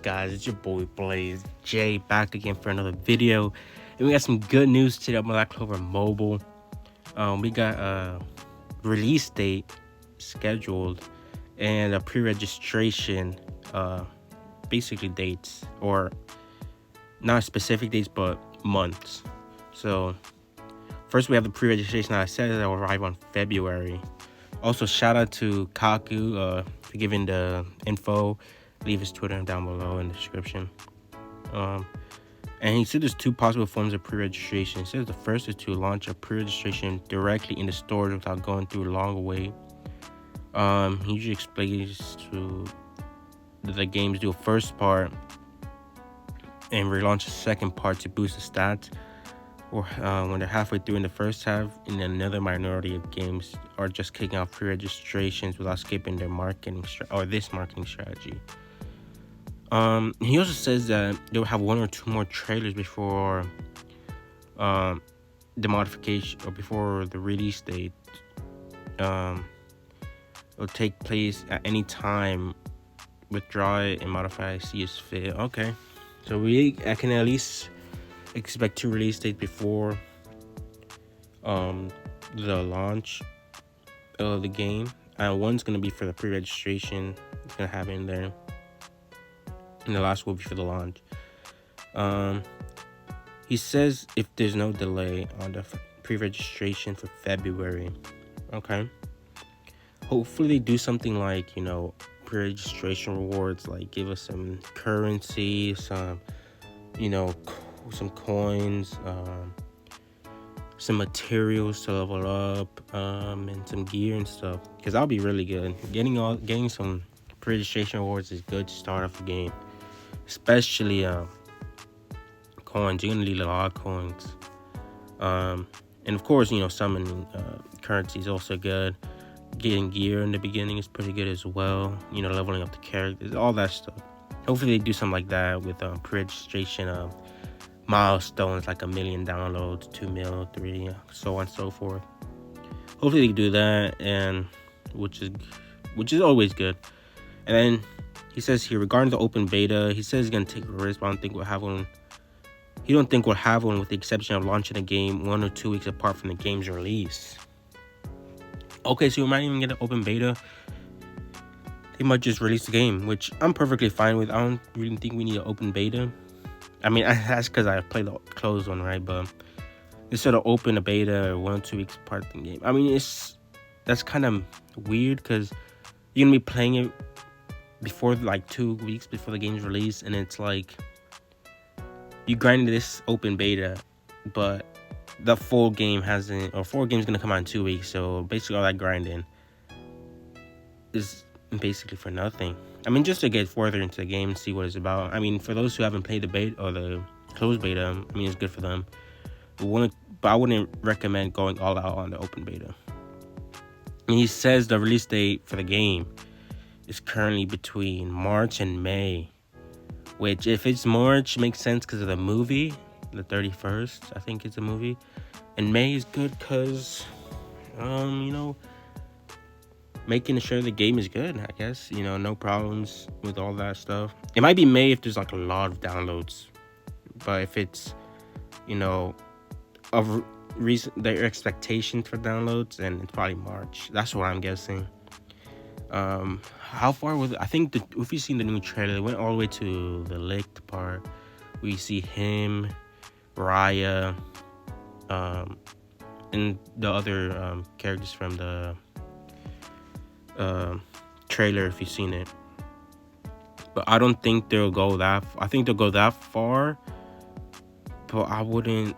guys? It's your boy Blaze J back again for another video, and we got some good news today about Clover Mobile. We got a release date scheduled and a pre-registration, basically dates, or not specific dates but months. So first we have the pre-registration that I said that will arrive on February. Also, shout out to Kaku for giving the info. Leave his Twitter down below in the description. And he said there's two possible forms of pre-registration. He says the first is to launch a pre-registration directly in the stores without going through a long wait. He usually explains to the games do a first part and relaunch a second part to boost the stats, or when they're halfway through in the first half, and another minority of games are just kicking off pre-registrations without skipping their marketing strategy. He also says that they'll have one or two more trailers before the modification or before the release date. It'll take place at any time. Withdraw it and modify it, see as fit. Okay, so I can at least expect two release dates before the launch of the game. One's gonna be for the pre-registration. It's gonna happen there, and the last will be for the launch. He says if there's no delay on the pre-registration for February. Okay, hopefully they do something like, pre-registration rewards, like give us some currency, some some coins, some materials to level up, and some gear and stuff, because that'll be really good. Getting some pre-registration rewards is good to start off the game, especially coins. You're gonna need a lot of coins, and of course, summoning currency is also good. Getting gear in the beginning is pretty good as well. Leveling up the characters, all that stuff. Hopefully they do something like that with pre-registration of milestones, like 1 million downloads, 2 mil, 3, so on and so forth. Hopefully they do that, and which is always good. And then he says here, regarding the open beta, he says he's gonna take a risk, but I don't think we'll have one. He don't think we'll have one, with the exception of launching the game 1 or 2 weeks apart from the game's release. Okay, so we might even get an open beta. They might just release the game, which I'm perfectly fine with. I don't really think we need an open beta. I mean, that's because I played the closed one, right? But instead of open a beta 1 or 2 weeks apart from the game, I mean, that's kind of weird, because you're gonna be playing it before, like, 2 weeks before the game's released, and it's like you grinded this open beta, but the full game full game's gonna come out in 2 weeks. So basically, all that grinding is basically for nothing. I mean, just to get further into the game and see what it's about. I mean, for those who haven't played the beta or the closed beta, I mean, it's good for them. But I wouldn't recommend going all out on the open beta. And he says the release date for the game is currently between March and May, which, if it's March, makes sense because of the movie, the 31st, I think it's a movie. And May is good because, making sure the game is good, I guess. No problems with all that stuff. It might be May if there's like a lot of downloads, but if it's, of their expectation for downloads, then it's probably March. That's what I'm guessing. How far was it? I think if you've seen the new trailer, it went all the way to the licked part. We see him, Raya, and the other characters from the trailer, if you've seen it. But I don't think they'll go that. I think they'll go that far, but I wouldn't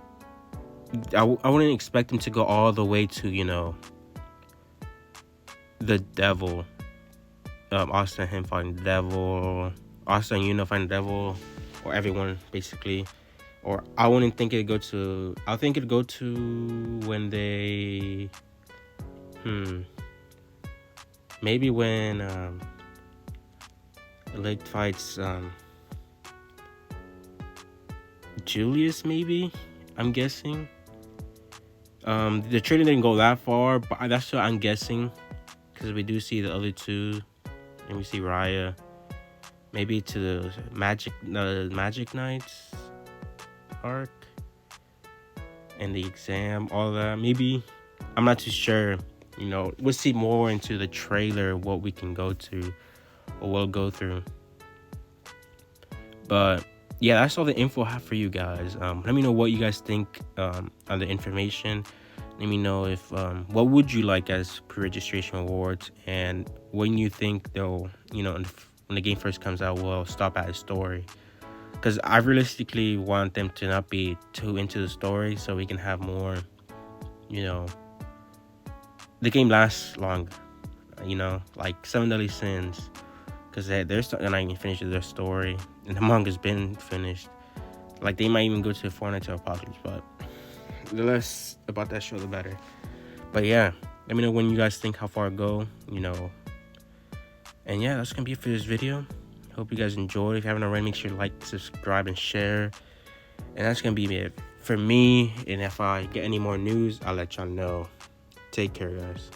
expect them to go all the way to the devil. Austin, him fighting the devil, Austin, fighting the devil, or everyone basically. Or I wouldn't think it'd go to. I think it'd go to when they. Maybe when Lake fights Julius. Maybe, I'm guessing. The trailer didn't go that far, but that's what I'm guessing, because we do see the other two, and we see Raya. maybe to the Magic Knights arc and the exam, all that. Maybe, I'm not too sure. We'll see more into the trailer what we can go to or we'll go through. But yeah, that's all the info I have for you guys. Let me know what you guys think on the information. Let me know if what would you like as pre-registration rewards, and when you think they'll, when the game first comes out, will stop at a story. Because I realistically want them to not be too into the story, so we can have more, the game lasts longer. Like Seven Deadly Sins, because they're still not even finished their story, and the manga's been finished. Like, they might even go to Fortnite to Apocalypse, but the less about that show, the better. But yeah, let me know when you guys think how far it go, And yeah, that's gonna be it for this video. Hope you guys enjoyed. If you haven't already, make sure to like, subscribe, and share. And that's gonna be it for me. And if I get any more news, I'll let y'all know. Take care, guys.